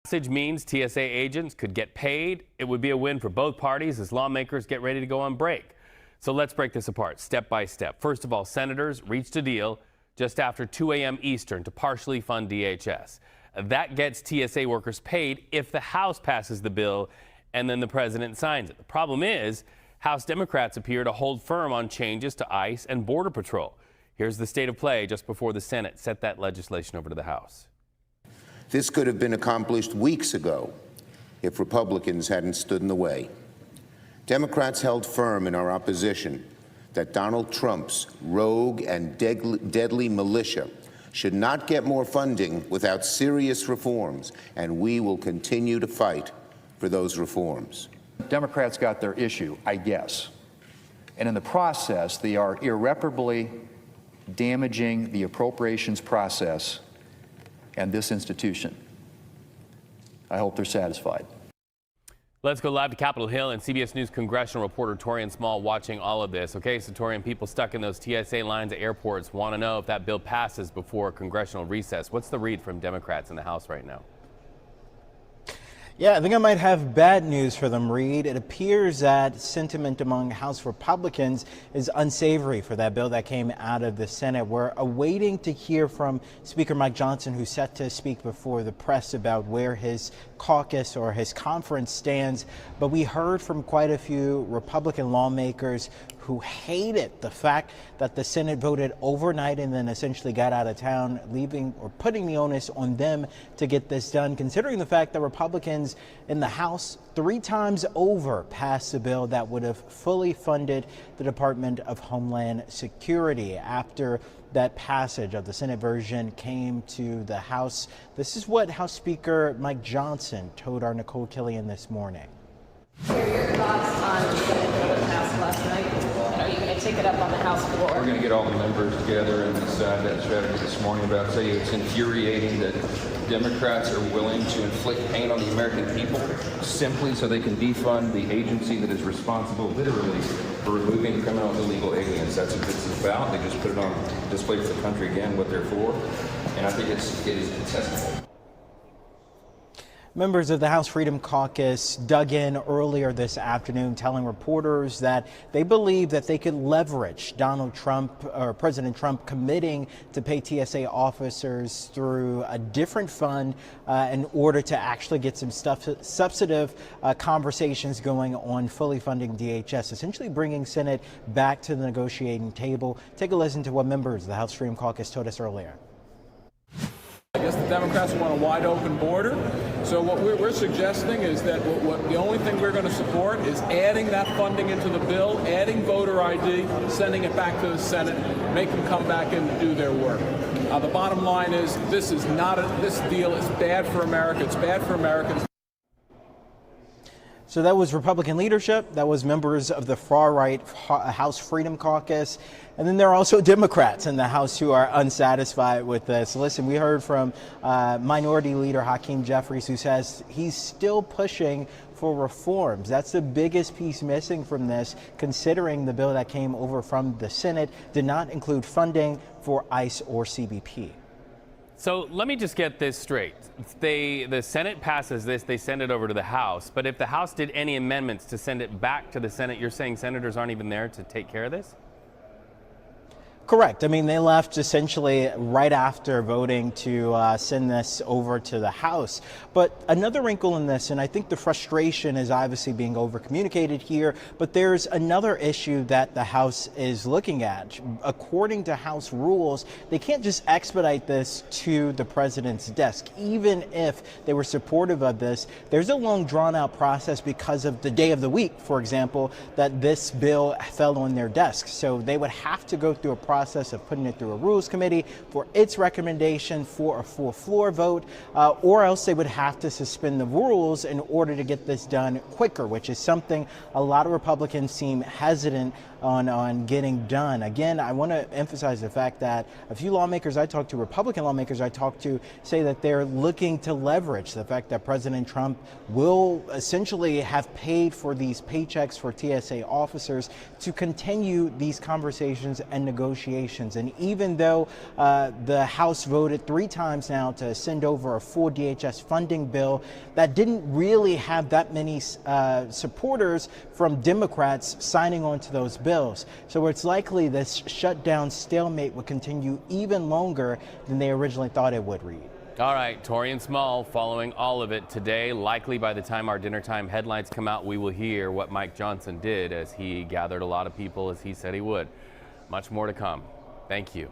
Passage means TSA agents could get paid. It would be a win for both parties as lawmakers get ready to go on break. So let's break this apart step by step. First of all, senators reached a deal just after 2 a.m. Eastern to partially fund DHS. That gets TSA workers paid if the House passes the bill and then the president signs it. The problem is House Democrats appear to hold firm on changes to ICE and Border Patrol. Here's the state of play just before the Senate sent that legislation over to the House. This could have been accomplished weeks ago if Republicans hadn't stood in the way. Democrats held firm in our opposition that Donald Trump's rogue and deadly militia should not get more funding without serious reforms, and we will continue to fight for those reforms. Democrats got their issue, I guess. And in the process, they are irreparably damaging the appropriations process and this institution. I hope they're satisfied. Let's go live to Capitol Hill and CBS News congressional reporter Torian Small watching all of this. Okay, so Torian, people stuck in those TSA lines at airports want to know if that bill passes before congressional recess. What's the read from Democrats in the House right now? Yeah, I think I might have bad news for them, Reed. It appears that sentiment among House Republicans is unsavory for that bill that came out of the Senate. We're awaiting to hear from Speaker Mike Johnson, who's set to speak before the press about where his caucus or his conference stands. But we heard from quite a few Republican lawmakers who hated the fact that the Senate voted overnight and then essentially got out of town, leaving or putting the onus on them to get this done, considering the fact that Republicans in the House 3 times over passed a bill that would have fully funded the Department of Homeland Security. After that passage of the Senate version came to the House, this is what House Speaker Mike Johnson told our Nicole Killian this morning. What are your thoughts on the Senate bill that passed last night? And are you going to take it up on the House floor? We're going to get all the members together and decide that strategy this morning. But I'll tell you, it's infuriating that Democrats are willing to inflict pain on the American people simply so they can defund the agency that is responsible, literally, for removing criminal illegal aliens. That's what this is about. They just put it on display for the country again, what they're for. And I think it is detestable. Members of the House Freedom Caucus dug in earlier this afternoon, telling reporters that they believe that they could leverage Donald Trump or President Trump committing to pay TSA officers through a different fund in order to actually get some substantive conversations going on fully funding DHS, essentially bringing Senate back to the negotiating table. Take a listen to what members of the House Freedom Caucus told us earlier. I guess the Democrats want a wide open border. So what we're suggesting is that the only thing we're going to support is adding that funding into the bill, adding voter ID, sending it back to the Senate, make them come back in and do their work. The bottom line is this deal is bad for America. It's bad for Americans. So that was Republican leadership. That was members of the far-right House Freedom Caucus. And then there are also Democrats in the House who are unsatisfied with this. Listen, we heard from Minority Leader Hakeem Jeffries, who says he's still pushing for reforms. That's the biggest piece missing from this, considering the bill that came over from the Senate did not include funding for ICE or CBP. So let me just get this straight. The Senate passes this, they send it over to the House. But if the House did any amendments to send it back to the Senate, you're saying senators aren't even there to take care of this? Correct. I mean, they left essentially right after voting to send this over to the House. But another wrinkle in this, and I think the frustration is obviously being over-communicated here, but there's another issue that the House is looking at. According to House rules, they can't just expedite this to the president's desk. Even if they were supportive of this, there's a long drawn-out process because of the day of the week, for example, that this bill fell on their desk. So they would have to go through a process of putting it through a rules committee for its recommendation for a full floor vote, or else they would have to suspend the rules in order to get this done quicker, which is something a lot of Republicans seem hesitant on getting done. Again, I want to emphasize the fact that a few lawmakers I talked to, Republican lawmakers I talked to, say that they're looking to leverage the fact that President Trump will essentially have paid for these paychecks for TSA officers to continue these conversations and negotiations. And even though the House voted 3 times now to send over a full DHS funding bill, that didn't really have that many supporters from Democrats signing on to those bills. So it's likely this shutdown stalemate would continue even longer than they originally thought it would, Reed. All right, Tori and Small following all of it today. Likely by the time our dinner time headlines come out, we will hear what Mike Johnson did as he gathered a lot of people as he said he would. Much more to come. Thank you.